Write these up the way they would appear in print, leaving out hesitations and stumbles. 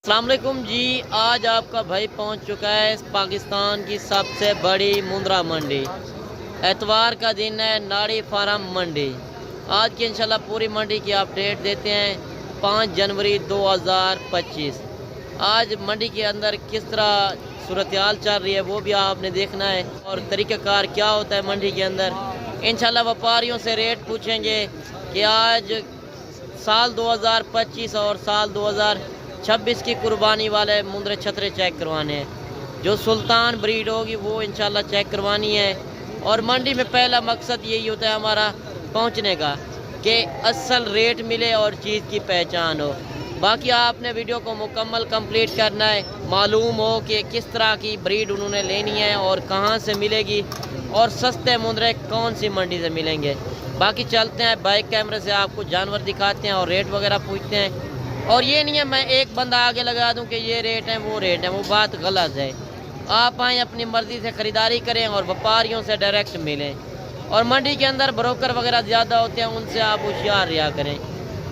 अस्सलाम वालेकुम जी। आज आपका भाई पहुंच चुका है पाकिस्तान की सबसे बड़ी मुंद्रा मंडी। एतवार का दिन है, नाड़ी फार्म मंडी। आज की इंशाल्लाह पूरी मंडी की अपडेट देते हैं 5 जनवरी 2025। आज मंडी के अंदर किस तरह सूरत-ए-हाल चल रही है वो भी आपने देखना है, और तरीक़ाकार क्या होता है मंडी के अंदर। इंशाल्लाह व्यापारियों से रेट पूछेंगे कि आज साल 2025 और साल 2026 की कुर्बानी वाले मुंद्रे छतरे चेक करवाने हैं। जो सुल्तान ब्रीड होगी वो इंशाल्लाह चेक करवानी है। और मंडी में पहला मकसद यही होता है हमारा पहुंचने का कि असल रेट मिले और चीज़ की पहचान हो। बाकी आपने वीडियो को मुकम्मल कंप्लीट करना है, मालूम हो कि किस तरह की ब्रीड उन्होंने लेनी है और कहाँ से मिलेगी और सस्ते मुंद्रे कौन सी मंडी से मिलेंगे। बाकी चलते हैं, बाइक कैमरे से आपको जानवर दिखाते हैं और रेट वगैरह पूछते हैं। और ये नहीं है मैं एक बंदा आगे लगा दूं कि ये रेट है वो रेट है, वो बात गलत है। आप आएँ, अपनी मर्ज़ी से ख़रीदारी करें और व्यापारियों से डायरेक्ट मिलें। और मंडी के अंदर ब्रोकर वगैरह ज़्यादा होते हैं, उनसे आप होशियार रहा करें।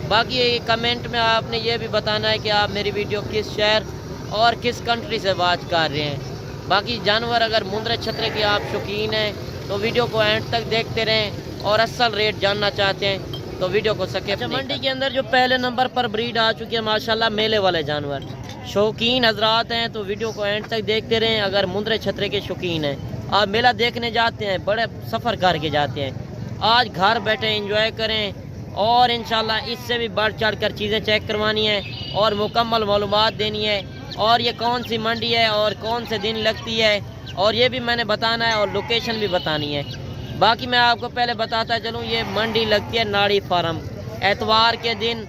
बाकी कमेंट में आपने ये भी बताना है कि आप मेरी वीडियो किस शहर और किस कंट्री से वाच कर रहे हैं। बाकी जानवर अगर मुंद्रे छतरे के आप शौकीन हैं तो वीडियो को एंड तक देखते रहें, और असल रेट जानना चाहते हैं तो वीडियो को सके। मंडी के अंदर जो पहले नंबर पर ब्रीड आ चुकी है माशाल्लाह मेले वाले जानवर। शौकीन हजरात हैं तो वीडियो को एंड तक देखते रहें। अगर मुंद्रे छतरे के शौकीन हैं, आप मेला देखने जाते हैं, बड़े सफ़र करके जाते हैं, आज घर बैठे एंजॉय करें। और इंशाल्लाह इससे भी बढ़ चढ़ कर चीज़ें चेक करवानी है और मुकम्मल मालूमात देनी है, और ये कौन सी मंडी है और कौन से दिन लगती है और ये भी मैंने बताना है, और लोकेशन भी बतानी है। बाकी मैं आपको पहले बताता चलूँ, ये मंडी लगती है नाड़ी फार्म एतवार के दिन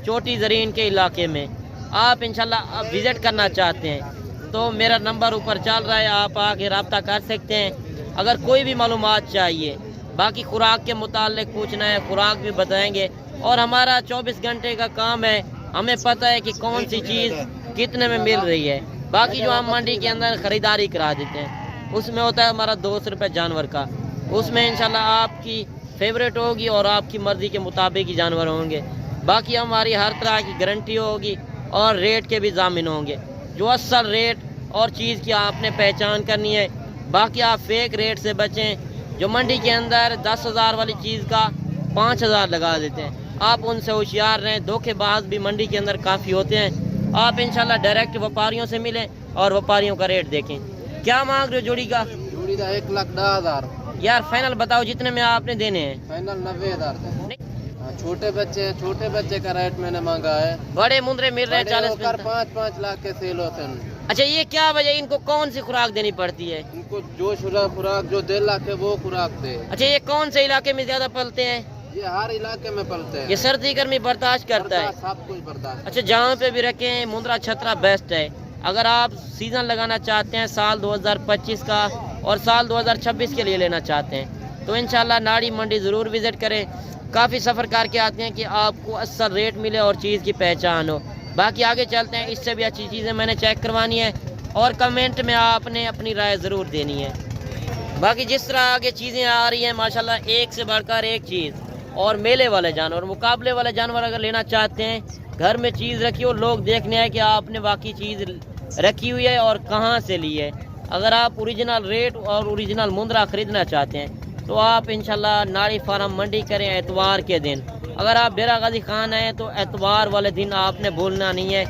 छोटी ज़रीन के इलाके में। आप इंशाल्लाह विज़िट करना चाहते हैं तो मेरा नंबर ऊपर चल रहा है, आप आके रब्ता कर सकते हैं अगर कोई भी मालूमात चाहिए। बाकी खुराक के मुताल्लिक पूछना है, खुराक भी बताएंगे। और हमारा 24 घंटे का काम है, हमें पता है कि कौन सी चीज़ कितने में मिल रही है। बाकी जो हम मंडी के अंदर ख़रीदारी करा देते हैं उसमें होता है हमारा 200 रुपये जानवर का। उसमें इंशाल्लाह आपकी फेवरेट होगी और आपकी मर्ज़ी के मुताबिक ही जानवर होंगे। बाकी हमारी हर तरह की गारंटी होगी और रेट के भी ज़ामिन होंगे। जो असल रेट और चीज़ की आपने पहचान करनी है। बाकी आप फेक रेट से बचें। जो मंडी के अंदर 10,000 वाली चीज़ का 5,000 लगा देते हैं, आप उनसे होशियार रहें। धोखेबाज भी मंडी के अंदर काफ़ी होते हैं। आप इंशाल्लाह डायरेक्ट व्यापारियों से मिलें और व्यापारियों का रेट देखें। क्या मांग रहे हो जोड़ी का? जोड़ी का 1,10,000 यार फाइनल बताओ जितने में आपने देने हैं। फाइनल 90,000। छोटे बच्चे का रेट मैंने मांगा है। बड़े मुंद्रे मिल रहे हैं 40-50। 5-5 लाख के सेल होते हैं। अच्छा, ये क्या वजह, इनको कौन सी खुराक देनी पड़ती है? इनको जो खुराक जो 1.5 लाख है वो खुराक दे। अच्छा, ये कौन से इलाके में ज्यादा पलते हैं? ये हर इलाके में पलते हैं। ये सर्दी गर्मी बर्दाश्त करता है, सब कुछ बर्दाश्त। अच्छा, जहाँ पे भी रखें मुंद्रा छतरा बेस्ट है। अगर आप सीज़न लगाना चाहते हैं साल 2025 का और साल 2026 के लिए लेना चाहते हैं तो इंशाल्लाह नाड़ी मंडी ज़रूर विज़िट करें। काफ़ी सफ़र करके आते हैं कि आपको असल रेट मिले और चीज़ की पहचान हो। बाकी आगे चलते हैं, इससे भी अच्छी चीज़ें मैंने चेक करवानी है और कमेंट में आपने अपनी राय ज़रूर देनी है। बाकी जिस तरह आगे चीज़ें आ रही हैं माशाल्लाह एक से बढ़कर एक चीज़, और मेले वाले जानवर, मुकाबले वाले जानवर अगर लेना चाहते हैं, घर में चीज़ रखी हो, लोग देखने हैं कि आपने वाकई चीज़ रखी हुई है और कहाँ से ली है। अगर आप ओरिजिनल रेट और ओरिजिनल मुंद्रा ख़रीदना चाहते हैं तो आप इंशाल्लाह नाड़ी फार्म मंडी करें एतवार के दिन। अगर आप डेरा गाजी खान हैं तो एतवार वाले दिन आपने भूलना नहीं है,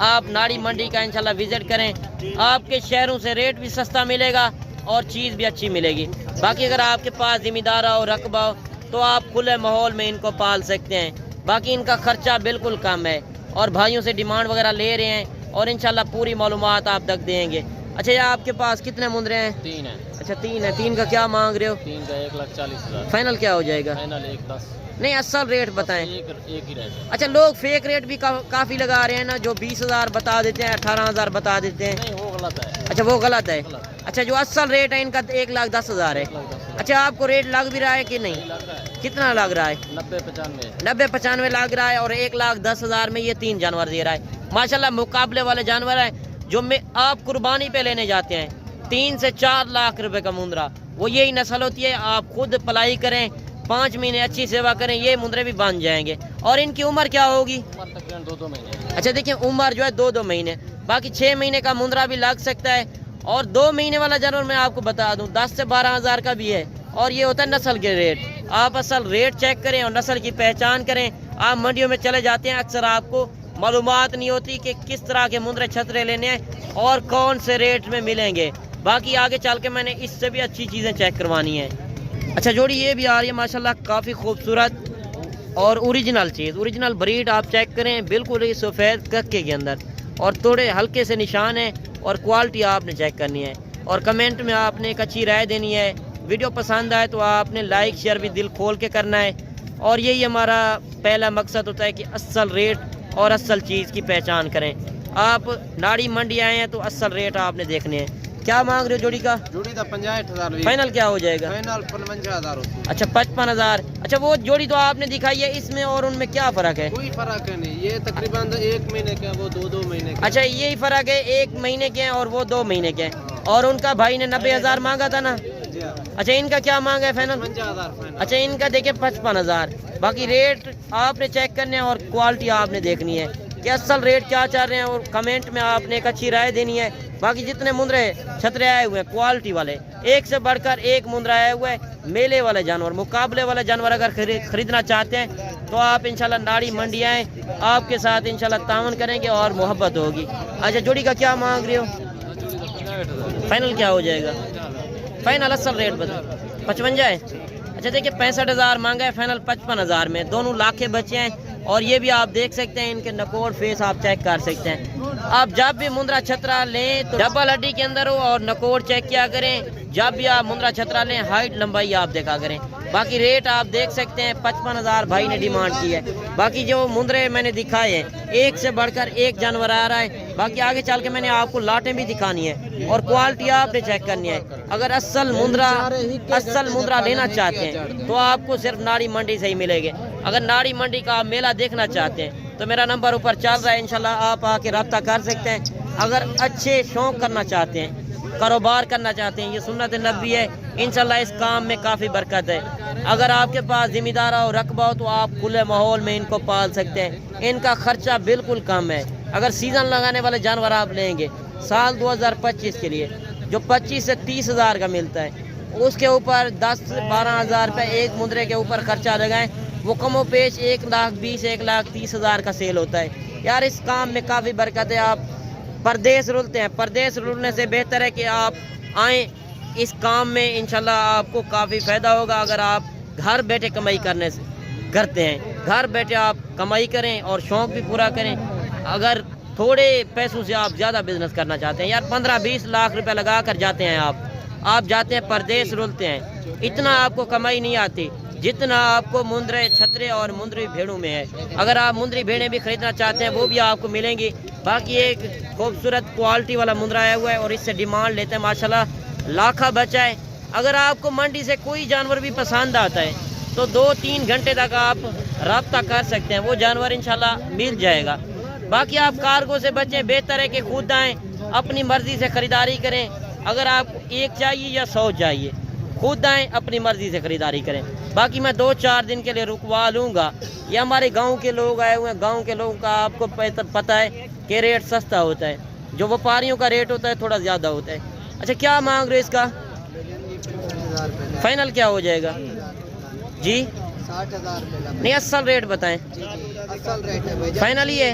आप नाड़ी मंडी का इंशाल्लाह विज़िट करें। आपके शहरों से रेट भी सस्ता मिलेगा और चीज़ भी अच्छी मिलेगी। बाकी अगर आपके पास ज़िम्मेदार हो, रकबा हो, तो आप खुले माहौल में इनको पाल सकते हैं। बाकी इनका खर्चा बिल्कुल कम है और भाइयों से डिमांड वगैरह ले रहे हैं और इंशाल्लाह पूरी मालूमात आप तक देंगे। अच्छा, ये आपके पास कितने मुंद्रे हैं? 3 है। अच्छा, 3 है। 3 का क्या मांग रहे हो? 3 का 1,40,000। फाइनल क्या हो जाएगा? फाइनल 1,10। नहीं, असल रेट बताएं। एक ही रेट। अच्छा, लोग फेक रेट भी काफ़ी लगा रहे हैं ना, जो 20,000 बता देते हैं, 18,000 बता देते हैं। नहीं, वो गलत है। अच्छा, वो गलत है। अच्छा, जो असल रेट है इनका 1,10,000 है। अच्छा, आपको रेट लग भी रहा है कि नहीं? लग रहा है। कितना लग रहा है? 90-95 लग रहा है, और 1,10,000 में ये 3 जानवर दे रहा है। माशाल्लाह मुकाबले वाले जानवर हैं जो में आप कुर्बानी पे लेने जाते हैं। 3 से 4 लाख रुपए का मुंद्रा, वो यही नस्ल होती है। आप खुद पलाई करें, 5 महीने अच्छी सेवा करें, ये मुंद्रे भी बन जाएंगे। और इनकी उम्र क्या होगी? तकरीबन 2-2 महीने। अच्छा देखिए, उम्र जो है 2-2 महीने, बाकी 6 महीने का मुंद्रा भी लग सकता है। और 2 महीने वाला जानवर मैं आपको बता दूं 10 से 12 हज़ार का भी है। और ये होता है नस्ल के रेट। आप असल रेट चेक करें और नस्ल की पहचान करें। आप मंडियों में चले जाते हैं, अक्सर आपको मालूमात नहीं होती कि किस तरह के मुंद्रे छतरे लेने हैं और कौन से रेट में मिलेंगे। बाकी आगे चल के मैंने इससे भी अच्छी चीज़ें चेक करवानी है। अच्छा जोड़ी ये भी आ रही है माशाल्लाह, काफ़ी खूबसूरत और ओरिजिनल चीज़, ओरिजिनल ब्रीड। आप चेक करें, बिल्कुल ही सफ़ेद कक्के के अंदर और थोड़े हल्के से निशान है। और क्वालिटी आपने चेक करनी है और कमेंट में आपने एक अच्छी राय देनी है। वीडियो पसंद आए तो आपने लाइक शेयर भी दिल खोल के करना है। और यही हमारा पहला मकसद होता है कि असल रेट और असल चीज़ की पहचान करें। आप नाड़ी मंडी आए हैं तो असल रेट आपने देखने हैं। क्या मांग रहे हो जोड़ी का? जोड़ी का 65,000। फाइनल क्या हो जाएगा? फाइनल 55,000 होती है। अच्छा 55,000। अच्छा वो जोड़ी तो आपने दिखाई है, इसमें और उनमें क्या फ़र्क है? कोई फर्क है नहीं, ये तकरीबन 1 महीने के, वो 2-2 महीने के। अच्छा यही फ़र्क है, 1 महीने के हैं और वो 2 महीने के हैं। और उनका भाई ने 90,000 मांगा था ना? अच्छा इनका क्या मांगा है फाइनल? 55,000। अच्छा इनका देखिए 55,000। बाकी रेट आपने चेक करने हैं और क्वालिटी आपने देखनी है कि असल रेट क्या चाह रहे हैं। और कमेंट में आपने एक अच्छी राय देनी है। बाकी जितने मुंद्रे छतरे आए हुए हैं क्वालिटी वाले, एक से बढ़कर एक मुंद्रा आया हुआ है। मेले वाले जानवर, मुकाबले वाले जानवर अगर खरीदना चाहते हैं तो आप इंशाल्लाह नाड़ी मंडी आएँ, आपके साथ इंशाल्लाह तावन करेंगे और मोहब्बत होगी। अच्छा जोड़ी का क्या मांग रहे हो? फाइनल क्या हो जाएगा? फाइनल असल रेट बता 55 है। अच्छा देखिए 65,000 मांगा है, फाइनल 55,000 में। दोनों लाख के बच्चे हैं और ये भी आप देख सकते हैं, इनके नकोड़ फेस आप चेक कर सकते हैं। आप जब भी मुंद्रा छतरा लें तो डबल हड्डी के अंदर हो और नकोड़ चेक किया करें। जब भी आप मुंद्रा छतरा लें हाइट लंबाई आप देखा करें। बाकी रेट आप देख सकते हैं, 55,000 भाई ने डिमांड की है। बाकी जो मुंद्रे मैंने दिखाए हैं, एक से बढ़कर एक जानवर आ रहा है। बाकी आगे चल के मैंने आपको लाटें भी दिखानी है और क्वालिटी आपने चेक करनी है। अगर असल मुंद्रा लेना चाहते हैं तो आपको सिर्फ नाड़ी मंडी से ही मिलेगी। अगर नाड़ी मंडी का आप मेला देखना चाहते हैं तो मेरा नंबर ऊपर चल रहा है, इंशाल्लाह आप आके रब्ता कर सकते हैं। अगर अच्छे शौक करना चाहते हैं, कारोबार करना चाहते हैं, ये सुन्नत नबी है, इंशाल्लाह इस काम में काफ़ी बरकत है। अगर आपके पास ज़िम्मेदार और रकबा हो तो आप खुले माहौल में इनको पाल सकते हैं। इनका खर्चा बिल्कुल कम है। अगर सीज़न लगाने वाले जानवर आप लेंगे साल 2025 के लिए, जो 25 से 30,000 का मिलता है, उसके ऊपर 10 से 12 हज़ार रुपये एक मुंद्रे के ऊपर खर्चा लगाएं, वो कमो पेश 1,20,000 1,30,000 का सेल होता है। यार इस काम में काफ़ी बरकत है। आप परदेश रुलते हैं, परदेश रुलने से बेहतर है कि आप आएँ इस काम में, इंशाल्लाह आपको काफ़ी फ़ायदा होगा। अगर आप घर बैठे कमाई करते हैं, घर बैठे आप कमाई करें और शौक़ भी पूरा करें। अगर थोड़े पैसों से आप ज़्यादा बिजनेस करना चाहते हैं, यार 15-20 लाख रुपए लगा कर जाते हैं आप जाते हैं परदेश रुलते हैं, इतना आपको कमाई नहीं आती जितना आपको मुंद्रे छतरे और मुंद्री भेड़ों में है। अगर आप मुंद्री भेड़ें भी खरीदना चाहते हैं वो भी आपको मिलेंगी। बाकी एक खूबसूरत क्वालिटी वाला मुंद्रा आया हुआ है और इससे डिमांड लेते हैं माशाल्लाह लाखा बचा है। अगर आपको मंडी से कोई जानवर भी पसंद आता है तो 2-3 घंटे तक आप रब्ता कर सकते हैं, वो जानवर इंशाल्लाह मिल जाएगा। बाकी आप कार्गो से बचें, बेहतर है कि खुद आएँ, अपनी मर्ज़ी से ख़रीदारी करें। अगर आपको 1 चाहिए या 100 चाहिए, खुद आएँ, अपनी मर्ज़ी से ख़रीदारी करें। बाकी मैं 2-4 दिन के लिए रुकवा लूँगा। ये हमारे गांव के लोग आए हुए हैं, गांव के लोगों का आपको पता है कि रेट सस्ता होता है, जो व्यापारियों का रेट होता है थोड़ा ज़्यादा होता है। अच्छा क्या मांग रहे हो इसका? फाइनल क्या हो जाएगा जी? 60,000 नहीं असल रेट बताएं। असल रेट है भाई, फाइनल ही है।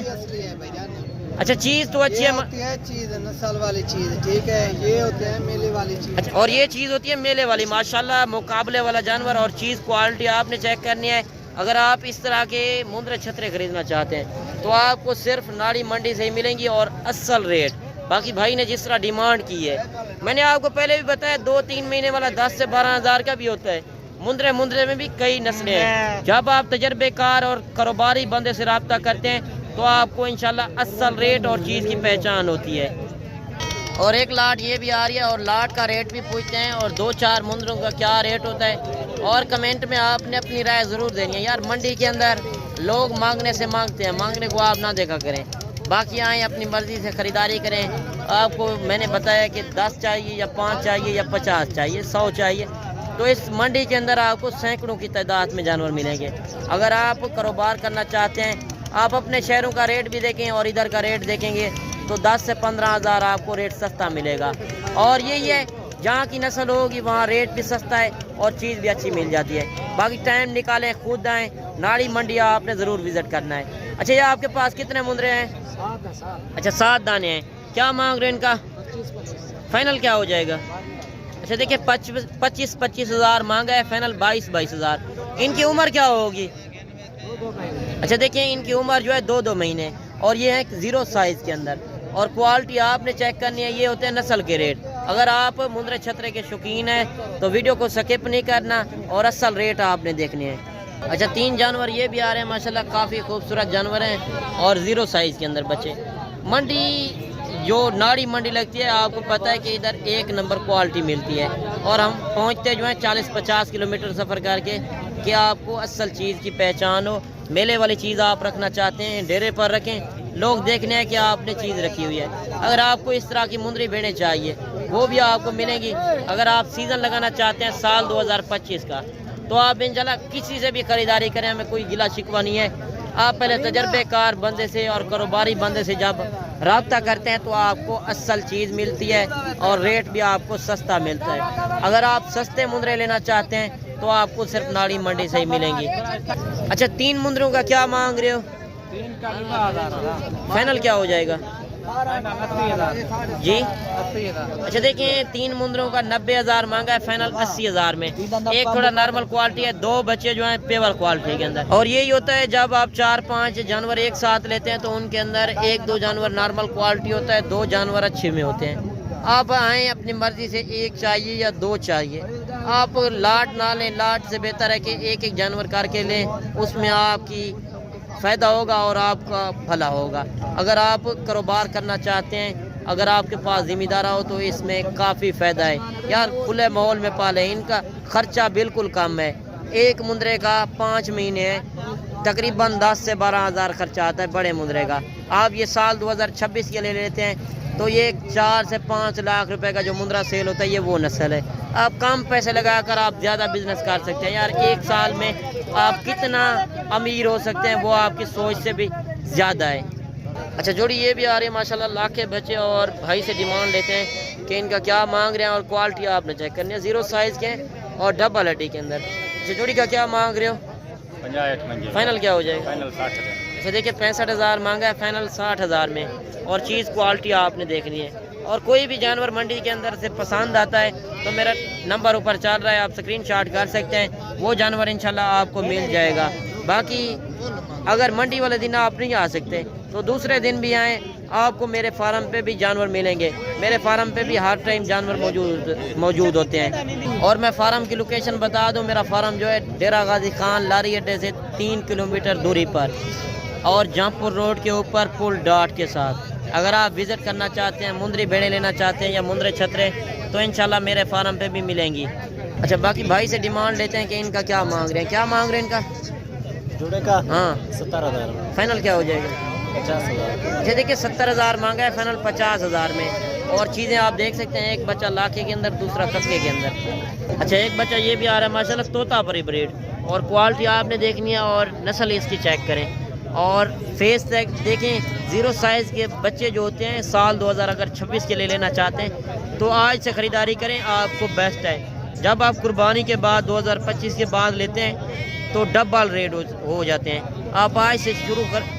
अच्छा चीज़ तो अच्छी है, चीज़ नस्ल वाली चीज़, ठीक है। ये होते हैं मेले वाली चीज़। अच्छा और ये चीज़ होती है मेले वाली, माशाल्लाह मुकाबले वाला जानवर। और चीज़ क्वालिटी आपने चेक करनी है। अगर आप इस तरह के मुंद्रे छतरे खरीदना चाहते हैं तो आपको सिर्फ नाड़ी मंडी से ही मिलेंगी और असल रेट। बाकी भाई ने जिस तरह डिमांड की है, मैंने आपको पहले भी बताया 2-3 महीने वाला 10 से 12 हज़ार का भी होता है। मुंद्रे में भी कई नस्लें हैं। जब आप तजर्बेकार और कारोबारी बंदे से रब्ता करते हैं तो आपको इंशाल्लाह असल रेट और चीज़ की पहचान होती है। और एक लाट ये भी आ रही है और लाट का रेट भी पूछते हैं और 2-4 मुंद्रों का क्या रेट होता है। और कमेंट में आपने अपनी राय ज़रूर देनी है। यार मंडी के अंदर लोग मांगने से मांगते हैं, मांगने को आप ना देखा करें। बाकी आएँ अपनी मर्ज़ी से ख़रीदारी करें। आपको मैंने बताया कि 10 चाहिए या 5 चाहिए या 50 चाहिए 100 चाहिए, تو اس منڈی کے اندر آپ کو سینکڑوں کی تعداد میں جانور ملیں گے۔ اگر آپ کاروبار کرنا چاہتے ہیں، آپ اپنے شہروں کا ریٹ بھی دیکھیں اور ادھر کا ریٹ دیکھیں گے تو 10 سے 15 ہزار آپ کو ریٹ سستا ملے گا۔ اور یہی ہے، جہاں کی نسل ہوگی وہاں ریٹ بھی سستا ہے اور چیز بھی اچھی مل جاتی ہے۔ باقی ٹائم نکالیں، خود آئیں، ناڑی منڈی آپ نے ضرور وزٹ کرنا ہے۔ اچھا، یہ آپ کے پاس کتنے مندرے ہیں؟ اچھا، 7 دانے ہیں۔ کیا مانگ رہے ہیں ان کا؟ فائنل کیا ہو جائے گا؟ اچھا دیکھیں، 25 ہزار مانگا ہے، فائنل 22 ہزار۔ ان کی عمر کیا ہوگی؟ اچھا دیکھیں، ان کی عمر جو ہے 2 مہینے، اور یہ ہے 0 سائز کے اندر۔ اور کوالٹی آپ نے چیک کرنی ہے، یہ ہوتے ہیں نسل کے ریٹ۔ اگر آپ مندرے چھترے کے شوقین ہیں تو ویڈیو کو سکپ نہیں کرنا اور اصل ریٹ آپ نے دیکھنے ہیں۔ اچھا، 3 جانور یہ بھی آ رہے ہیں ماشاءاللہ، کافی خوبصورت جانور ہیں اور 0 سائز کے اندر بچے۔ منڈی جو ناڑی منڈی لگتی ہے، آپ کو پتہ ہے کہ ادھر 1 نمبر کوالٹی ملتی ہے، اور ہم پہنچتے جو ہیں 40-50 کلومیٹر سفر کر کے کہ آپ کو اصل چیز کی پہچان ہو۔ میلے والی چیز آپ رکھنا چاہتے ہیں، ڈیرے پر رکھیں، لوگ دیکھنے ہیں کہ آپ نے چیز رکھی ہوئی ہے۔ اگر آپ کو اس طرح کی مندری بھیڑیں چاہیے وہ بھی آپ کو ملیں گی۔ اگر آپ سیزن لگانا چاہتے ہیں سال 2025 کا، تو آپ انشاءاللہ کسی سے بھی خریداری کریں، ہمیں کوئی گلا شکوہ نہیں ہے۔ آپ پہلے تجربے کار بندے سے اور کاروباری بندے سے جب رابطہ کرتے ہیں تو آپ کو اصل چیز ملتی ہے اور ریٹ بھی آپ کو سستا ملتا ہے۔ اگر آپ سستے مندرے لینا چاہتے ہیں تو آپ کو صرف ناڑی منڈی سے ہی ملیں گی۔ اچھا، 3 مندروں کا کیا مانگ رہے ہو؟ فائنل کیا ہو جائے گا جی؟ اچھا دیکھیں، 3 مندروں کا 90 ہزار مانگا ہے، فائنل 80 ہزار میں۔ ایک تھوڑا نارمل کوالٹی ہے، 2 بچے جو ہیں پیور کوالٹی کے اندر۔ اور یہی ہوتا ہے جب آپ 4-5 جانور ایک ساتھ لیتے ہیں تو ان کے اندر 1-2 جانور نارمل کوالٹی ہوتا ہے، 2 جانور اچھے میں ہوتے ہیں۔ آپ آئیں اپنی مرضی سے، 1 چاہیے یا 2 چاہیے، آپ لاٹ نہ لیں، لاٹ سے بہتر ہے کہ ایک جانور کر کے لیں، اس میں آپ کی فائدہ ہوگا اور آپ کا بھلا ہوگا۔ اگر آپ کاروبار کرنا چاہتے ہیں، اگر آپ کے پاس ذمہ دار ہو تو اس میں کافی فائدہ ہے یار۔ کھلے ماحول میں پالیں، ان کا خرچہ بالکل کم ہے۔ ایک مندرے کا 5 مہینے ہے، تقریباً 10 سے 12 ہزار خرچہ آتا ہے بڑے مندرے کا۔ آپ یہ سال 2026 کے لیے لیتے ہیں تو یہ 4 سے 5 لاکھ روپے کا جو مندرا سیل ہوتا ہے، یہ وہ نسل ہے۔ آپ کم پیسے لگا کر آپ زیادہ بزنس کر سکتے ہیں یار۔ 1 سال میں آپ کتنا امیر ہو سکتے ہیں وہ آپ کی سوچ سے بھی زیادہ ہے۔ اچھا، جوڑی یہ بھی آ رہی ہے ماشاءاللہ، لاکھ کے بچے، اور بھائی سے ڈیمانڈ لیتے ہیں کہ ان کا کیا مانگ رہے ہیں، اور کوالٹی آپ نے چیک کرنی ہے، 0 سائز کے اور ڈبل ہڈی کے اندر۔ اچھا، جوڑی کا کیا مانگ رہے ہو؟ فائنل کیا ہو جائے گا؟ اچھا دیکھیں، 65 ہزار مانگا ہے، فائنل 60 ہزار میں، اور چیز کوالٹی آپ نے دیکھنی ہے۔ اور کوئی بھی جانور منڈی کے اندر سے پسند آتا ہے تو میرا نمبر اوپر چل رہا ہے، آپ اسکرین شاٹ کر سکتے ہیں، وہ جانور انشاءاللہ آپ کو مل جائے گا۔ باقی اگر منڈی والے دن آپ نہیں آ سکتے تو دوسرے دن بھی آئیں، آپ کو میرے فارم پہ بھی جانور ملیں گے۔ میرے فارم پہ بھی ہر ٹائم جانور موجود ہوتے ہیں۔ اور میں فارم کی لوکیشن بتا دوں، میرا فارم جو ہے ڈیرہ غازی خان لاری اڈے سے 3 کلومیٹر دوری پر، اور جامپور روڈ کے اوپر پل ڈاٹ کے ساتھ۔ اگر آپ وزٹ کرنا چاہتے ہیں، مندری بھیڑیں لینا چاہتے ہیں یا مندرے چھترے، تو انشاءاللہ میرے فارم پہ بھی ملیں گی۔ اچھا، باقی بھائی سے ڈیمانڈ لیتے ہیں کہ ان کا کیا مانگ رہے ہیں۔ کیا مانگ رہے ہیں ان کا؟ جوڑے کا ہاں، 70 ہزار، فائنل کیا ہو جائے گا؟ 50 ہزار۔ اچھا دیکھیے، 70 ہزار مانگا ہے، فائنل 50 ہزار میں، اور چیزیں آپ دیکھ سکتے ہیں، ایک بچہ لاکھے کے اندر، دوسرا کتکے کے اندر۔ اچھا، ایک بچہ یہ بھی آ رہا ہے ماشاءاللہ، طوطا پری بریڈ، اور کوالٹی آپ نے دیکھنی ہے اور نسل اس کی چیک کریں، اور فیس دیکھیں۔ 0 سائز کے بچے جو ہوتے ہیں، سال 2026 کے لیے لینا چاہتے ہیں تو آج سے خریداری کریں، آپ کو بیسٹ ہے۔ جب آپ قربانی کے بعد 2025 کے بعد لیتے ہیں تو ڈبل ریٹ ہو جاتے ہیں۔ آپ آج سے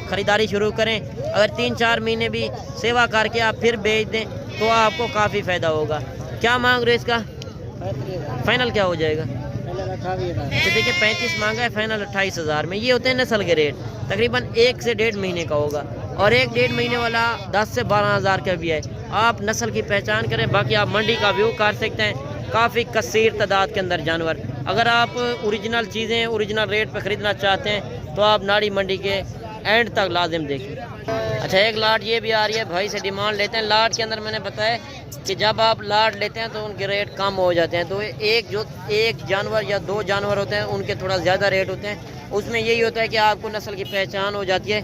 خریداری شروع کریں، اگر 3-4 مہینے بھی سیوا کر کے آپ پھر بیچ دیں تو آپ کو کافی فائدہ ہوگا۔ کیا مانگ رہے اس کا؟ فائنل کیا ہو جائے گا؟ اچھا دیکھیں، 35 مانگا ہے، فائنل 28 ہزار میں۔ یہ ہوتے ہیں نسل کے ریٹ، تقریباً 1 سے 1.5 مہینے کا ہوگا، اور 1-1.5 مہینے والا 10 سے 12 ہزار کا بھی ہے۔ آپ نسل کی پہچان کریں، باقی آپ منڈی کا ویو کر سکتے ہیں، کافی کثیر تعداد کے اندر جانور۔ اگر آپ اوریجنل چیزیں اوریجنل ریٹ پہ خریدنا چاہتے ہیں تو آپ ناڑی منڈی کے اینڈ تک لازم دیکھیں۔ اچھا، ایک لاٹ یہ بھی آ رہی ہے، بھائی سے ڈیمانڈ لیتے ہیں۔ لاٹ کے اندر میں نے بتایا کہ جب آپ لاٹ لیتے ہیں تو ان کے ریٹ کم ہو جاتے ہیں، تو ایک جانور یا 2 جانور ہوتے ہیں ان کے تھوڑا زیادہ ریٹ ہوتے ہیں۔ اس میں یہی ہوتا ہے کہ آپ کو نسل کی پہچان ہو جاتی ہے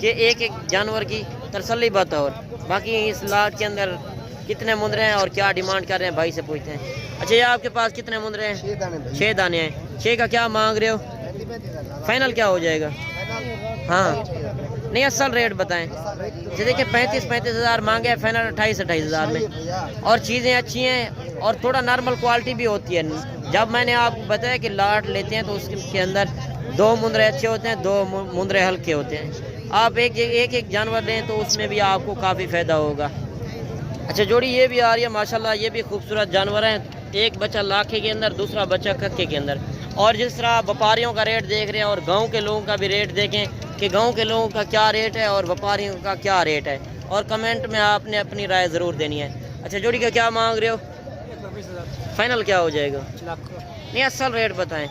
کہ ایک جانور کی تسلی بطور۔ باقی اس لاٹ کے اندر کتنے مندرے ہیں اور کیا ڈیمانڈ کر رہے ہیں بھائی سے پوچھتے ہیں. اچھا یہ آپ کے پاس کتنے مندرے ہیں؟ 6 دانے ہیں. 6 کا کیا مانگ رہے ہو؟ فائنل کیا ہو جائے گا؟ ہاں نہیں اصل ریٹ بتائیں. جیسے کہ 35 ہزار مانگے, فائنل 28 ہزار میں. اور چیزیں اچھی ہیں اور تھوڑا نارمل کوالٹی بھی ہوتی ہے. جب میں نے آپ کو بتایا کہ لاٹ لیتے ہیں تو اس کے اندر 2 مندرے اچھے ہوتے ہیں, 2 مندرے ہلکے ہوتے ہیں. آپ ایک جانور لیں تو اس میں بھی آپ کو کافی فائدہ ہوگا. اچھا جوڑی یہ بھی آ رہی ہے ماشاءاللہ, یہ بھی خوبصورت جانور ہیں. ایک بچہ لاکھے کے اندر, دوسرا بچہ ککے کے اندر. اور جس طرح وپاریوں کا ریٹ دیکھ رہے ہیں اور گاؤں کے لوگوں کا بھی ریٹ دیکھیں کہ گاؤں کے لوگوں کا کیا ریٹ ہے اور وپاریوں کا کیا ریٹ ہے, اور کمنٹ میں آپ نے اپنی رائے ضرور دینی ہے. اچھا جوڑی کا کیا مانگ رہے ہو؟ فائنل کیا ہو جائے گا؟ نہیں اصل ریٹ بتائیں.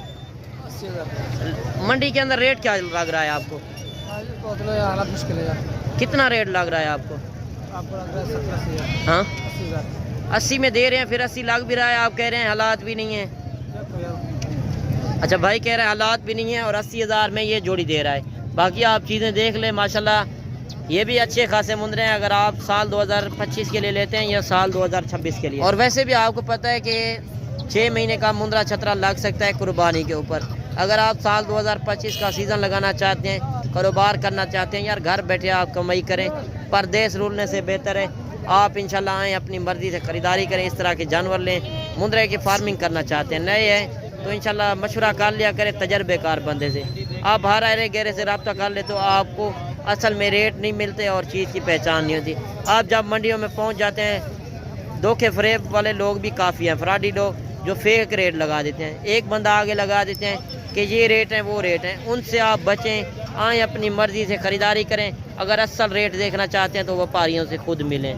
منڈی کے اندر ریٹ کیا لگ رہا ہے آپ کو؟ کتنا ریٹ لگ رہا ہے آپ کو؟ ہاں 80 میں دے رہے ہیں, پھر 80 لگ بھی رہا ہے, آپ کہہ رہے ہیں حالات بھی نہیں ہیں. اچھا بھائی کہہ رہے ہیں حالات بھی نہیں ہیں اور 80 ہزار میں یہ جوڑی دے رہا ہے. باقی آپ چیزیں دیکھ لیں ماشاءاللہ, یہ بھی اچھے خاصے مندرے ہیں اگر آپ سال 2025 کے لیے لیتے ہیں یا سال 2026 کے لیے. اور ویسے بھی آپ کو پتہ ہے کہ 6 مہینے کا مندرا چھترا لگ سکتا ہے قربانی کے اوپر. اگر آپ سال 2025 کا سیزن لگانا چاہتے ہیں, کاروبار کرنا چاہتے ہیں, یار گھر بیٹھے آپ کمائی کریں, پردیس رولنے سے بہتر ہے آپ انشاءاللہ آئیں, اپنی مرضی سے خریداری کریں, اس طرح کے جانور لیں. مندرے کی فارمنگ کرنا چاہتے ہیں, نئے ہیں تو انشاءاللہ مشورہ کر لیا کریں تجربے کار بندے سے. آپ باہر آئے گہرے سے رابطہ کر لے تو آپ کو اصل میں ریٹ نہیں ملتے اور چیز کی پہچان نہیں ہوتی. آپ جب منڈیوں میں پہنچ جاتے ہیں, دھوکے فریب والے لوگ بھی کافی ہیں, فراڈی لوگ جو فیک ریٹ لگا دیتے ہیں. ایک بندہ آگے لگا دیتے ہیں کہ یہ ریٹ ہیں وہ ریٹ ہیں, ان سے آپ بچیں, آئیں اپنی مرضی سے خریداری کریں. اگر اصل ریٹ دیکھنا چاہتے ہیں تو وپاریوں سے خود ملیں.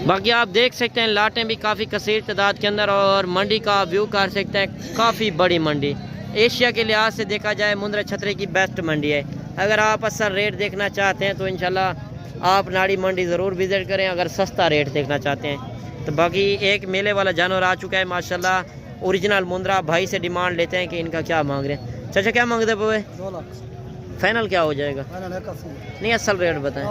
باقی آپ دیکھ سکتے ہیں لاٹیں بھی کافی کثیر تعداد کے اندر, اور منڈی کا ویو کر سکتے ہیں, کافی بڑی منڈی. ایشیا کے لحاظ سے دیکھا جائے مندرے چھترے کی بیسٹ منڈی ہے. اگر آپ اصل ریٹ دیکھنا چاہتے ہیں تو انشاءاللہ آپ ناڑی منڈی ضرور وزٹ کریں اگر سستا ریٹ دیکھنا چاہتے ہیں تو. باقی ایک میلے والا جانور آ چکا ہے ماشاءاللہ, اوریجنل مندرا. بھائی سے ڈیمانڈ لیتے ہیں کہ ان کا کیا مانگ رہے ہیں. چچا کیا مانگتے بوئے؟ 2 لاکھ. فائنل کیا ہو جائے گا؟ نہیں اصل ریٹ بتائیں.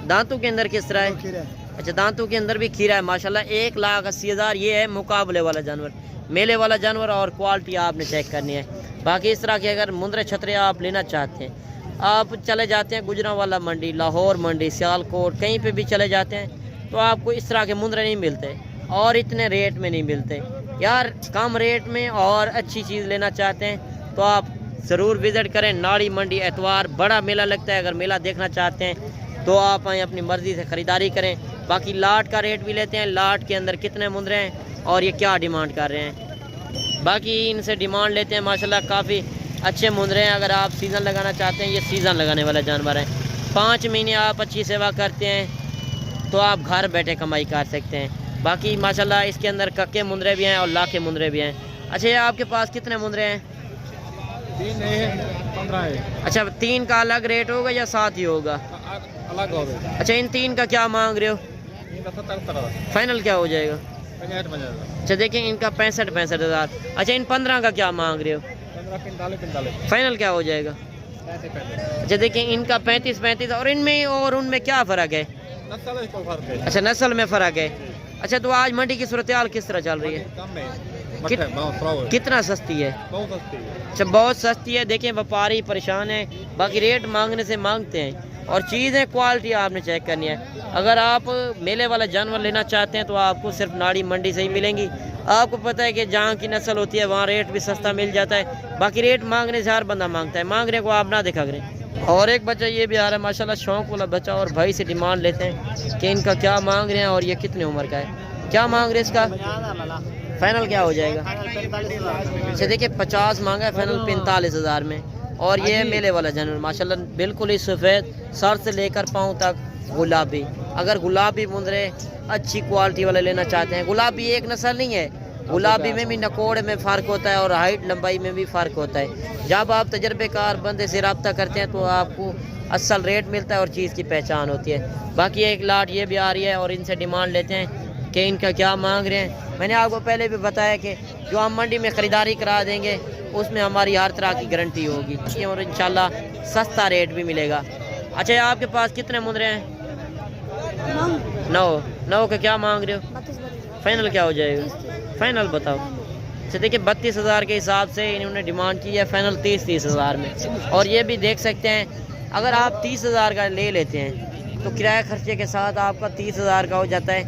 دانتوں کے اندر کس طرح ہے؟ اچھا دانتوں کے اندر بھی کھیرا ہے ماشاءاللہ. 1,80,000 یہ ہے مقابلے والا جانور, میلے والا جانور, اور کوالٹی آپ نے چیک کرنی ہے. باقی اس طرح کے اگر مندرے چھترے آپ لینا چاہتے ہیں, آپ چلے جاتے ہیں گجرانوالا منڈی, لاہور منڈی, سیالکوٹ, کہیں پہ بھی چلے جاتے ہیں تو آپ کو اس طرح کے مندرے نہیں ملتے اور اتنے ریٹ میں نہیں ملتے. یار کم ریٹ میں اور اچھی چیز لینا چاہتے ہیں تو آپ ضرور وزٹ کریں ناڑی منڈی. اتوار بڑا میلہ لگتا ہے, اگر میلہ دیکھنا چاہتے ہیں تو آپ آئیں اپنی مرضی سے خریداری کریں. باقی لاٹ کا ریٹ بھی لیتے ہیں, لاٹ کے اندر کتنے مندرے ہیں اور یہ کیا ڈیمانڈ کر رہے ہیں. باقی ان سے ڈیمانڈ لیتے ہیں ماشاءاللہ, کافی اچھے مندرے ہیں. اگر آپ سیزن لگانا چاہتے ہیں, یہ سیزن لگانے والا جانور ہے. 5 مہینے آپ اچھی سیوا کرتے ہیں تو آپ گھر بیٹھے کمائی کر سکتے ہیں. باقی ماشاءاللہ اس کے اندر ککے مندرے بھی ہیں اور لاکھے مندرے بھی ہیں. اچھا یہ آپ کے پاس کتنے مندرے ہیں؟ 3 ہے, 15 ہے. اچھا 3 کا الگ ریٹ ہوگا یا ساتھ ہی ہوگا؟ الگ ہوگا. اچھا ان 3 کا کیا مانگ رہے ہو؟ فائنل کیا ہو جائے گا؟ اچھا دیکھیں ان کا 65 ہزار. اچھا ان 15 کا کیا مانگ رہے ہو؟ 45. فائنل کیا ہو جائے گا؟ اچھا دیکھیں ان کا 35 اور ان میں اور ان میں کیا فرق ہے؟ اچھا نسل میں فرق ہے. اچھا تو آج منڈی کی صورتحال کس طرح چل رہی ہے؟ کتنا سستی ہے؟ اچھا بہت سستی ہے. دیکھیں وپاری پریشان ہیں, باقی ریٹ مانگنے سے مانگتے ہیں اور چیزیں کوالٹی آپ نے چیک کرنی ہے. اگر آپ میلے والا جانور لینا چاہتے ہیں تو آپ کو صرف ناڑی منڈی سے ہی ملیں گی. آپ کو پتہ ہے کہ جہاں کی نسل ہوتی ہے وہاں ریٹ بھی سستا مل جاتا ہے. باقی ریٹ مانگنے سے ہر بندہ مانگتا ہے, مانگنے کو آپ نہ دیکھا کریں. اور ایک بچہ یہ بھی آ رہا ہے ماشاءاللہ, شوق والا بچہ, اور بھائی سے ڈیمانڈ لیتے ہیں کہ ان کا کیا مانگ رہے ہیں اور یہ کتنے عمر کا ہے. کیا مانگ رہے ہیں اس کا؟ فائنل کیا ہو جائے گا؟ اچھا دیکھیں 50 مانگا ہے, فائنل 45 ہزار میں. اور یہ ہے میلے والا جانور ماشاءاللہ, بالکل ہی سفید, سر سے لے کر پاؤں تک گلابی. اگر گلابی مندرے اچھی کوالٹی والے لینا چاہتے ہیں, گلابی ایک نسل نہیں ہے, گلابی میں بھی نکوڑ میں فرق ہوتا ہے اور ہائٹ لمبائی میں بھی فرق ہوتا ہے. جب آپ تجربے کار بندے سے رابطہ کرتے ہیں تو آپ کو اصل ریٹ ملتا ہے اور چیز کی پہچان ہوتی ہے. باقی ایک لاٹ یہ بھی آ رہی ہے اور ان سے ڈیمانڈ لیتے ہیں کہ ان کا کیا مانگ رہے ہیں. میں نے آپ کو پہلے بھی بتایا کہ جو ہم منڈی میں خریداری کرا دیں گے اس میں ہماری ہر طرح کی گارنٹی ہوگی اور انشاءاللہ سستا ریٹ بھی ملے گا. اچھا آپ کے پاس کتنے مندرے ہیں؟ 9. 9 का क्या मांग रहे हो? फाइनल क्या हो जाएगा? फाइनल बताओ। अच्छा देखिए 32,000 के हिसाब से इन्होंने डिमांड की है, फाइनल 30,000 में। और ये भी देख सकते हैं अगर आप 30,000 का ले लेते हैं तो किराया खर्चे के साथ आपका 30,000 का हो जाता है,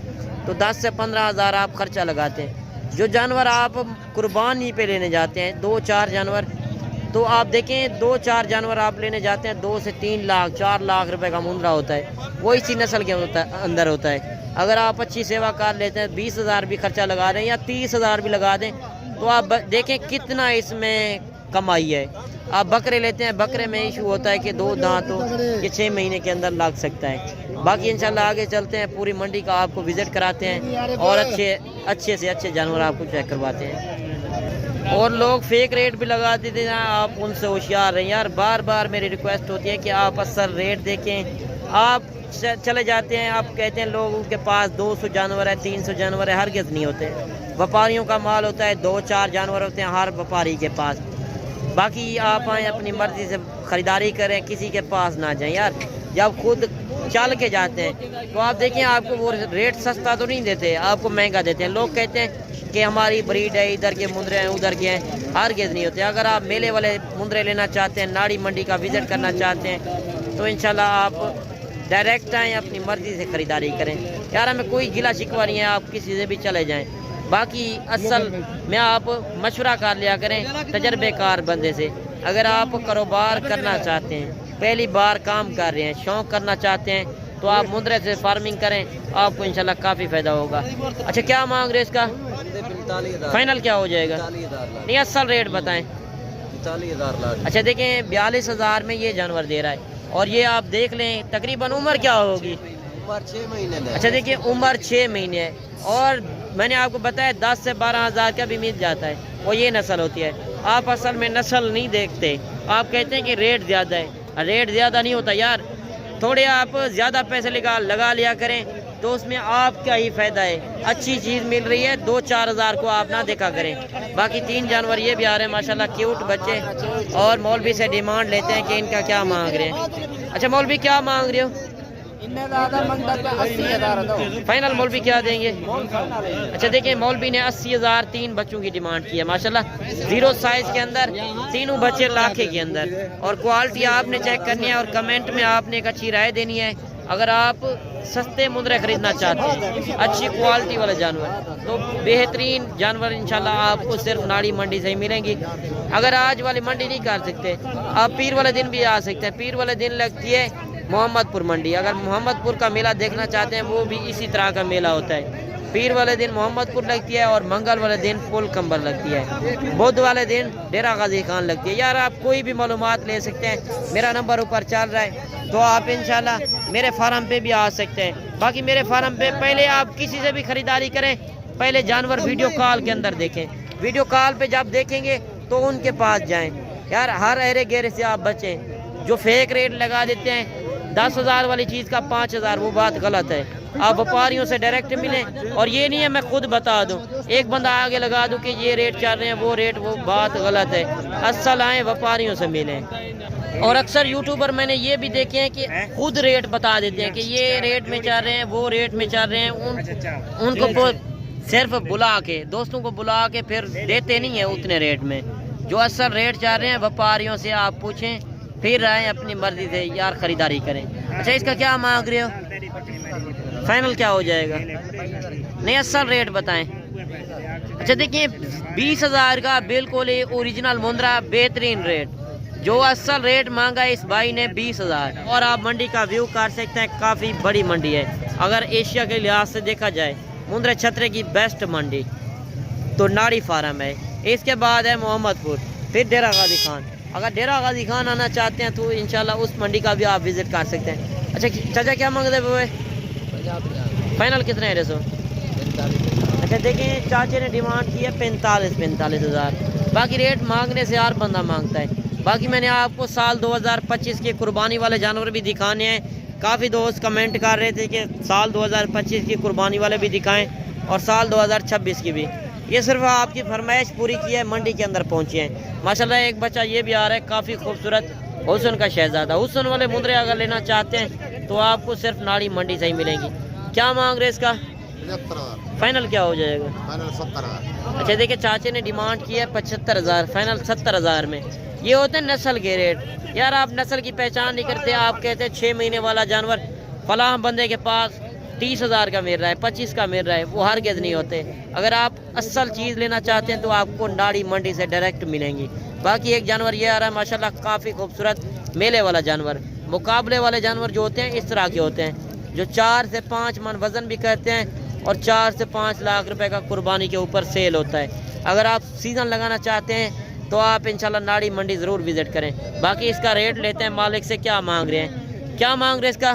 तो 10 से 15,000 आप खर्चा लगाते हैं। जो जानवर आप कुर्बानी पे लेने जाते हैं 2-4 जानवर, तो आप देखें 2-4 जानवर आप लेने जाते हैं 2 से 3 लाख 4 लाख रुपए का मुंद्रा होता है, वो इसी नस्ल के अंदर होता है। अगर आप अच्छी सेवा कार लेते हैं 20,000 भी खर्चा लगा दें या 30,000 भी लगा दें तो आप देखें कितना इसमें कमाई है। आप बकरे लेते हैं, बकरे में इशू होता है कि 2 दांतों ये 6 महीने के अंदर लग सकता है। बाकी इंशाल्लाह आगे चलते हैं, पूरी मंडी का आपको विज़िट कराते हैं और अच्छे से अच्छे जानवर आपको चेक करवाते हैं। और लोग फेक रेट भी लगा देते हैं, आप उनसे होशियार रहें यार। बार बार मेरी रिक्वेस्ट होती है कि आप असल रेट देखें। आप चले जाते हैं, आप कहते हैं लोगों के पास 200 जानवर है 300 जानवर है, हरगिज़ नहीं होते। व्यापारियों का माल होता है 2-4 जानवर होते हैं हर व्यापारी के पास। बाकी आप आएँ अपनी मर्ज़ी से ख़रीदारी करें, किसी के पास ना जाएं यार। जब खुद चल के जाते हैं तो आप देखें आपको वो रेट सस्ता तो नहीं देते, आपको महंगा देते हैं। लोग कहते हैं कि हमारी ब्रीड है, इधर के मुंद्रे हैं उधर के हैं, हरगिज़ नहीं होते। अगर आप मेले वाले मुंद्रे लेना चाहते हैं, नाड़ी मंडी का विज़िट करना चाहते हैं तो इंशाल्लाह आप डायरेक्ट आएँ, अपनी मर्ज़ी से ख़रीदारी करें यार। हमें कोई गिला शिकवा नहीं है, आप किसी से भी चले जाएँ। बाकी असल में आप मशवरा कर लिया करें तजर्बेकार बंदे से। अगर आप कारोबार करना चाहते हैं, पहली बार काम कर रहे हैं, शौक़ करना चाहते हैं तो आप मुंद्रे से फार्मिंग करें, आपको इंशाल्लाह काफ़ी फ़ायदा होगा। अच्छा क्या मांग रहे इसका? 45,000। फाइनल क्या हो जाएगा? 40,000 नहीं असल रेट बताएं। 40,000 अच्छा देखें 42,000 में ये जानवर दे रहा है और ये आप देख लें तकरीबन उम्र क्या होगी? उम्र 6 महीने। अच्छा देखिए उम्र 6 महीने है और मैंने आपको बताया 10 से 12,000 का भी मिल जाता है, वो ये नस्ल होती है। आप असल में नस्ल नहीं देखते, आप कहते हैं कि रेट ज़्यादा है। रेट ज़्यादा नहीं होता यार, थोड़े आप ज़्यादा पैसे लगा लिया करें तो उसमें आपका ही फ़ायदा है। अच्छी चीज़ मिल रही है, 2-4 हज़ार को आप ना देखा करें। बाकी 3 जानवर ये भी आ रहे हैं माशाल्लाह क्यूट बच्चे। और मौलवी से डिमांड लेते हैं कि इनका क्या मांग रहे हैं। अच्छा मौलवी क्या मांग रहे हो? फाइनल मौलवी क्या देंगे? अच्छा देखिए मौलवी ने 80,000 3 बच्चों की डिमांड की है माशाल्लाह, 0 साइज के अंदर, तीनों बच्चे लाखे के अंदर। और क्वालिटी आपने चेक करनी है और कमेंट में आपने एक अच्छी राय देनी है। अगर आप सस्ते मुंद्रे खरीदना चाहते हैं, अच्छी क्वालिटी वाले जानवर, तो बेहतरीन जानवर इंशाल्लाह आपको सिर्फ नाड़ी मंडी से ही मिलेंगी। अगर आज वाली मंडी नहीं कर सकते, आप पीर वाले दिन भी आ सकते हैं। पीर वाले दिन लगती है मोहम्मदपुर मंडी। अगर मोहम्मदपुर का मेला देखना चाहते हैं वो भी इसी तरह का मेला होता है। पीर वाले दिन मोहम्मदपुर लगती है और मंगल वाले दिन पुल कंबर लगती है, बुध वाले दिन डेरा गाजी खान लगती है। यार आप कोई भी मालूमात ले सकते हैं, मेरा नंबर ऊपर चल रहा है, तो आप इंशाल्लाह मेरे फार्म पे भी आ सकते हैं। बाकी मेरे फार्म पे पहले आप किसी से भी ख़रीदारी करें, पहले जानवर वीडियो कॉल के अंदर देखें। वीडियो कॉल पे जब देखेंगे तो उनके पास जाएं यार। हर अरे गेरे से आप बचें। जो फेक रेट लगा देते हैं 10,000 वाली चीज़ का 5,000, वो बात गलत है। आप व्यापारियों से डायरेक्ट मिलें। और ये नहीं है मैं खुद बता दूं, एक बंदा आगे लगा दूं कि ये रेट चल रहे हैं वो रेट, वो बात गलत है। असल आए व्यापारियों से मिलें। और अक्सर यूट्यूबर मैंने ये भी देखे हैं कि खुद रेट बता देते हैं कि ये रेट में चल रहे हैं, वो रेट में चल रहे हैं। उनको सिर्फ बुला के, दोस्तों को बुला के फिर देते नहीं है उतने रेट में। जो असल रेट चल रहे हैं व्यापारियों से आप पूछें, फिर आए अपनी मर्जी से यार ख़रीदारी करें। अच्छा इसका क्या मांग रहे हो? फाइनल क्या हो जाएगा? नहीं असल रेट बताएं। अच्छा देखिए 20,000 का बिल्कुल ही ओरिजिनल मुंद्रा, बेहतरीन रेट। जो असल रेट मांगा है इस भाई ने 20,000। और आप मंडी का व्यू कर सकते हैं, काफ़ी बड़ी मंडी है। अगर एशिया के लिहाज से देखा जाए मुंद्रे छतरे की बेस्ट मंडी तो नाड़ी फार्म है, इसके बाद है मोहम्मदपुर, फिर डेरा गाजी खान। अगर डेरा गाजी खान आना चाहते हैं तो इंशाल्लाह उस मंडी का भी आप विज़िट कर सकते हैं। अच्छा चाचा क्या मांगते हैं? फाइनल कितने है रेसो? अच्छा देखिए चाचे ने डिमांड की है 45,000। बाकी रेट मांगने से हर बंदा मांगता है। बाकी मैंने आपको साल 2025 के कुर्बानी वाले जानवर भी दिखाने हैं। काफ़ी दोस्त कमेंट कर रहे थे कि साल 2025 की कुर्बानी वाले भी दिखाएं और साल 2026 की भी। ये सिर्फ आपकी फरमाइश पूरी की है, मंडी के अंदर पहुंचे हैं माशाल्लाह। एक बच्चा ये भी आ रहा है काफ़ी खूबसूरत, हुसन का शहजादा। हुसन वाले मुंद्रे अगर लेना चाहते हैं तो आपको सिर्फ नाड़ी मंडी से ही मिलेंगी। क्या मांग रहे हैं इसका? 75,000 फाइनल क्या हो जाएगा? फाइनल 70,000 अच्छा देखिए चाचे ने डिमांड की है 75,000, फाइनल 70,000 में। ये होते हैं नस्ल के रेट। यार आप नस्ल की पहचान नहीं करते, आप कहते हैं 6 महीने वाला जानवर फलां बंदे के पास 30,000 का मिल रहा है, 25 का मिल रहा है, वो हरगिज़ नहीं होते। अगर आप असल चीज़ लेना चाहते हैं तो आपको नाड़ी मंडी से डायरेक्ट मिलेंगी। बाकी एक जानवर ये आ रहा है माशाल्लाह, काफ़ी खूबसूरत मेले वाला जानवर। मुकाबले वाले जानवर जो होते हैं इस तरह के होते हैं, जो 4 से 5 मन वज़न भी करते हैं और 4 से 5 लाख रुपए का कुर्बानी के ऊपर सेल होता है। अगर आप सीज़न लगाना चाहते हैं तो आप इंशाल्लाह नाड़ी मंडी ज़रूर विज़िट करें। बाकी इसका रेट लेते हैं मालिक से, क्या मांग रहे हैं, क्या मांग रहे हैं इसका?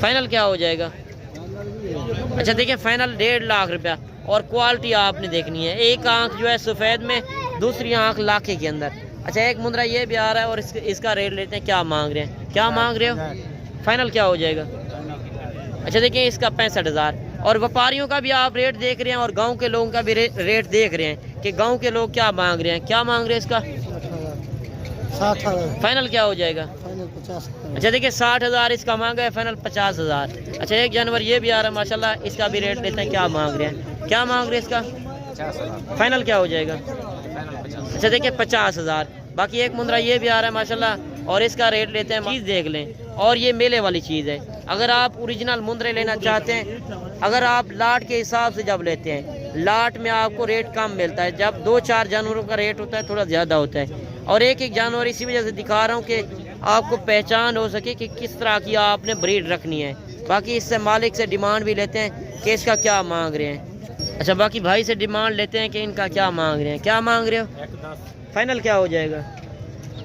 फाइनल क्या हो जाएगा? अच्छा देखिए फाइनल 1.5 लाख रुपया। और क्वालिटी आपने देखनी है, एक आंख जो है सफ़ेद में, दूसरी आंख लाखे के अंदर। अच्छा एक मुंद्रा ये भी आ रहा है और इसका रेट लेते हैं, क्या मांग रहे हैं, क्या मांग रहे हो? फाइनल क्या हो जाएगा? अच्छा देखिए इसका 65,000। और व्यापारियों का भी आप रेट देख रहे हैं और गांव के लोगों का भी रेट देख रहे हैं कि गांव के लोग क्या मांग रहे हैं, क्या मांग रहे हैं इसका? 60,000 फाइनल क्या हो जाएगा? फाइनल 50,000 अच्छा देखिए 60,000 इसका मांगा है, फाइनल 50,000। अच्छा एक जानवर ये भी आ रहा है माशाल्लाह, इसका भी रेट लेते हैं, क्या मांग रहे हैं, क्या मांग रहे हैं इसका? 50,000 फाइनल क्या हो जाएगा? फाइनल 50,000 अच्छा देखिए 50,000। बाकी एक मुंद्रा ये भी आ रहा है माशाल्लाह और इसका रेट लेते हैं, चीज़ देख लें। और ये मेले वाली चीज़ है। अगर आप ओरिजिनल मुंद्रे लेना चाहते हैं, अगर आप लाट के हिसाब से जब लेते हैं, लाट में आपको रेट कम मिलता है, जब 2-4 जानवरों का रेट होता है थोड़ा ज़्यादा होता है। और एक एक जानवर इसी वजह से दिखा रहा हूँ कि आपको पहचान हो सके कि किस तरह की आपने ब्रीड रखनी है। बाकी इससे मालिक से डिमांड भी लेते हैं कि इसका क्या मांग रहे हैं। अच्छा बाकी भाई से डिमांड लेते हैं कि इनका क्या मांग रहे हैं, क्या मांग रहे हो? 1,10,000 फाइनल क्या हो जाएगा?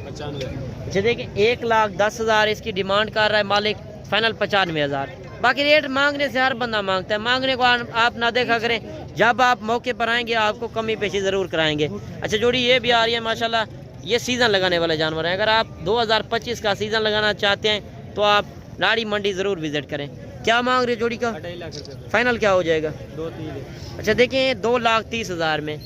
95,000 अच्छा देखिए 1,10,000 इसकी डिमांड कर रहा है मालिक, फाइनल 95,000। बाकी रेट मांगने से हर बंदा मांगता है, मांगने को आप ना देखा करें, जब आप मौके पर आएंगे आपको कमी पेशी ज़रूर कराएंगे। अच्छा जोड़ी ये भी आ रही है माशाल्लाह, ये सीज़न लगाने वाले जानवर हैं। अगर आप 2025 का सीज़न लगाना चाहते हैं तो आप नाड़ी मंडी ज़रूर विज़िट करें। क्या मांग रहे हो जोड़ी का? 2.5 लाख रुपये फाइनल क्या हो जाएगा? 2-3 अच्छा देखिए 2,30,000 में।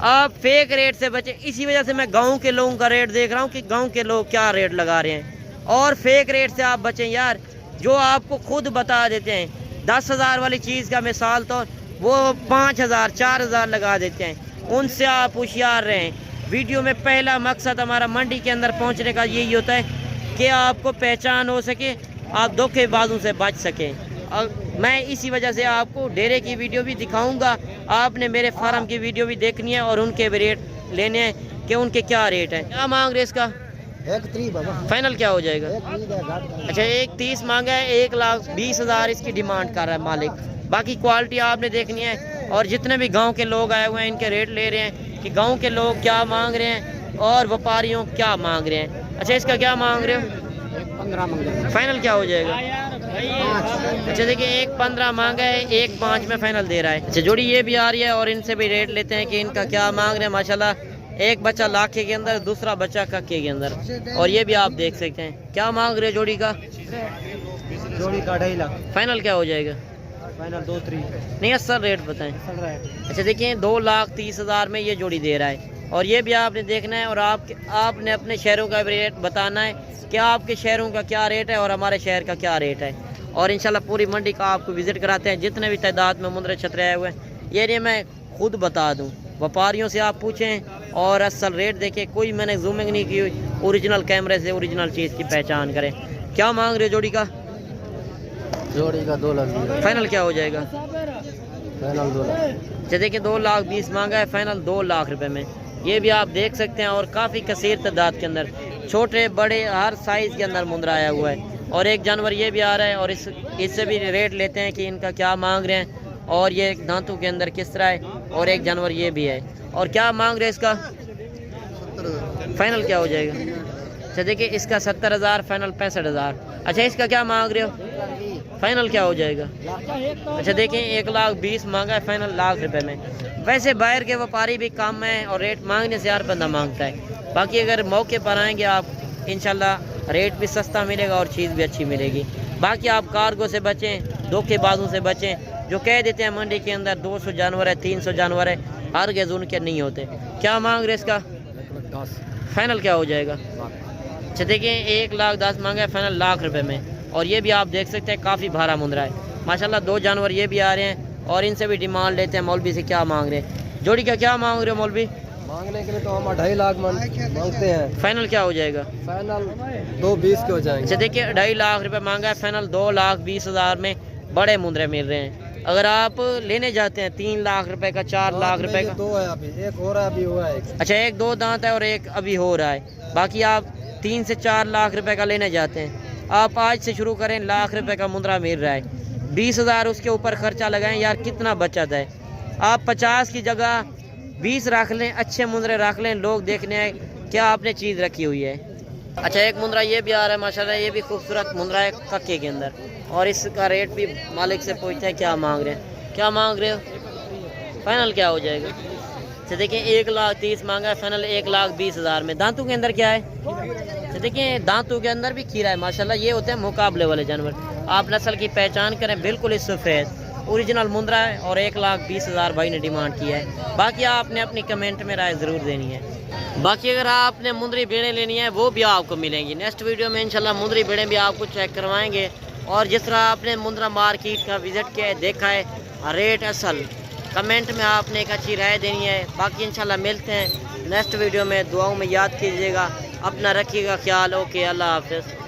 आप फेक रेट से बचें, इसी वजह से मैं गांव के लोगों का रेट देख रहा हूं कि गांव के लोग क्या रेट लगा रहे हैं। और फेक रेट से आप बचें यार, जो आपको खुद बता देते हैं 10,000 वाली चीज़ का मिसाल तो वो 5,000 4,000 लगा देते हैं, उनसे आप होशियार रहें। वीडियो में पहला मकसद हमारा मंडी के अंदर पहुंचने का यही होता है कि आपको पहचान हो सके, आप धोखेबाजों से बच सकें। और मैं इसी वजह से आपको डेरे की वीडियो भी दिखाऊंगा, आपने मेरे फार्म की वीडियो भी देखनी है और उनके भी रेट लेने हैं कि उनके क्या रेट हैं। क्या मांग रहे इसका? 1,30,000 बाबा, फाइनल क्या हो जाएगा? 1,30,000 अच्छा 1,30,000 मांगा है, 1,20,000 इसकी डिमांड कर रहा है मालिक। बाकी क्वालिटी आपने देखनी है और जितने भी गांव के लोग आए हुए हैं इनके रेट ले रहे हैं कि गांव के लोग क्या मांग रहे हैं और व्यापारियों क्या मांग रहे हैं। अच्छा इसका क्या मांग रहे हो? 15 मांग रहे हैं। फाइनल क्या हो जाएगा? अच्छा देखिए 1,15,000 मांगा है, 1,5,000 में फाइनल दे रहा है। अच्छा जोड़ी ये भी आ रही है और इनसे भी रेट लेते हैं कि इनका क्या मांग रहे हैं। माशाल्लाह एक बच्चा लाखे के अंदर, दूसरा बच्चा कक्के के अंदर, और ये भी आप देख सकते हैं। क्या मांग रहे जोड़ी का? जोड़ी का 2.5 लाख। फाइनल क्या हो जाएगा? फाइनल 2-3 नहीं असल रेट बताएं। अच्छा देखिए 2,30,000 में ये जोड़ी दे रहा है। और ये भी आपने देखना है और आपने अपने शहरों का भी रेट बताना है कि आपके शहरों का क्या रेट है और हमारे शहर का क्या रेट है। और इंशाल्लाह पूरी मंडी का आपको विज़िट कराते हैं, जितने भी तादाद में मुंद्रे छतरे आए हुए हैं। ये नहीं मैं खुद बता दूं, व्यापारियों से आप पूछें और असल रेट देखें, कोई मैंने जूमिंग नहीं की, ओरिजिनल कैमरे से ओरिजिनल चीज़ की पहचान करें। क्या मांग रहे जोड़ी का? जोड़ी का 2 लाख। फाइनल क्या हो जाएगा? फाइनल 2 लाख। अच्छा देखिए 2,20,000 मांगा है, फाइनल 2 लाख रुपए में। ये भी आप देख सकते हैं और काफ़ी कसीर तादाद के अंदर, छोटे बड़े हर साइज़ के अंदर मुंद्रा आया हुआ है। और एक जानवर ये भी आ रहा है और इससे भी रेट लेते हैं कि इनका क्या मांग रहे हैं और ये दांतों के अंदर किस तरह है। और एक जानवर ये भी है। और क्या मांग रहे हैं इसका? फाइनल क्या हो जाएगा? अच्छा देखिए इसका 70,000, फाइनल 65,000। अच्छा इसका क्या मांग रहे हो? फाइनल क्या हो जाएगा? अच्छा देखिए 1,20,000 मांगा है, फाइनल लाख रुपए में। वैसे बाहर के व्यापारी भी कम हैं और रेट मांगने से हर बंदा मांगता है। बाकी अगर मौके पर आएंगे आप इंशाल्लाह रेट भी सस्ता मिलेगा और चीज़ भी अच्छी मिलेगी। बाकी आप कार्गो से बचें, धोखेबाजों से बचें जो कह देते हैं मंडी के अंदर 200 जानवर है, 300 जानवर है, हर गेज उनके नहीं होते। क्या मांग रहे इसका? 1,10,000। फाइनल क्या हो जाएगा? अच्छा देखिए 1,10,000 मांगा है, फाइनल लाख रुपए में। और ये भी आप देख सकते हैं काफ़ी भारा मुंद्रा है। माशाल्लाह 2 जानवर ये भी आ रहे हैं और इनसे भी डिमांड लेते हैं मौलवी से क्या मांग रहे हैं। जोड़ी का क्या मांग रहे हो मौलवी? मांगने के लिए तो हम 2.5 लाख मांगते हैं। फाइनल क्या हो जाएगा? फाइनल 2.20 के हो जाएंगे। अच्छा देखिए 2.5 लाख रुपए मांगा है, फाइनल 2,20,000 में बड़े मुंदरे मिल रहे हैं। अगर आप लेने जाते हैं 3 लाख रुपए का, 4 लाख रुपए का, 2 है अभी, एक हो रहा है, अभी हुआ है। अच्छा एक 2 दांत है और एक अभी हो रहा है, बाकी आप 3 से 4 लाख रुपए का लेने जाते हैं। आप आज से शुरू करें, लाख रुपए का मुंदरा मिल रहा है, 20,000 उसके ऊपर खर्चा लगाएं यार, कितना बचत है। आप 50 की जगह 20 रख लें, अच्छे मुंदरे रख लें, लोग देखने आए क्या आपने चीज़ रखी हुई है। अच्छा एक मुंदरा ये भी आ रहा है माशाल्लाह, ये भी खूबसूरत मुंदरा है कक्के के अंदर, और इसका रेट भी मालिक से पूछते हैं क्या मांग रहे हैं। क्या मांग रहे हो? फाइनल क्या हो जाएगा? तो देखिए 1,30,000 मांगा है, फाइनल 1,20,000 में। दांतों के अंदर क्या है? तो देखिए दांतों के अंदर भी खीरा है माशाल्लाह, ये होते हैं मुकाबले वाले जानवर। आप नस्ल की पहचान करें, बिल्कुल इस सफ़ेद ओरिजिनल मुंदरा है और 1,20,000 भाई ने डिमांड किया है। बाकी आपने अपनी कमेंट में राय ज़रूर देनी है। बाकी अगर आपने मुंदरी बेड़ें लेनी है वो भी आपको मिलेंगी। नेक्स्ट वीडियो में इंशाल्लाह मुंदरी बेड़ें भी आपको चेक करवाएंगे, और जिस तरह आपने मुंदरा मार्केट का विज़िट किया है, देखा है, रेट असल, कमेंट में आपने एक अच्छी राय देनी है। बाकी इंशाल्लाह मिलते हैं नेक्स्ट वीडियो में, दुआओं में याद कीजिएगा, अपना रखिएगा ख्याल। ओके, अल्लाह हाफ़िज़।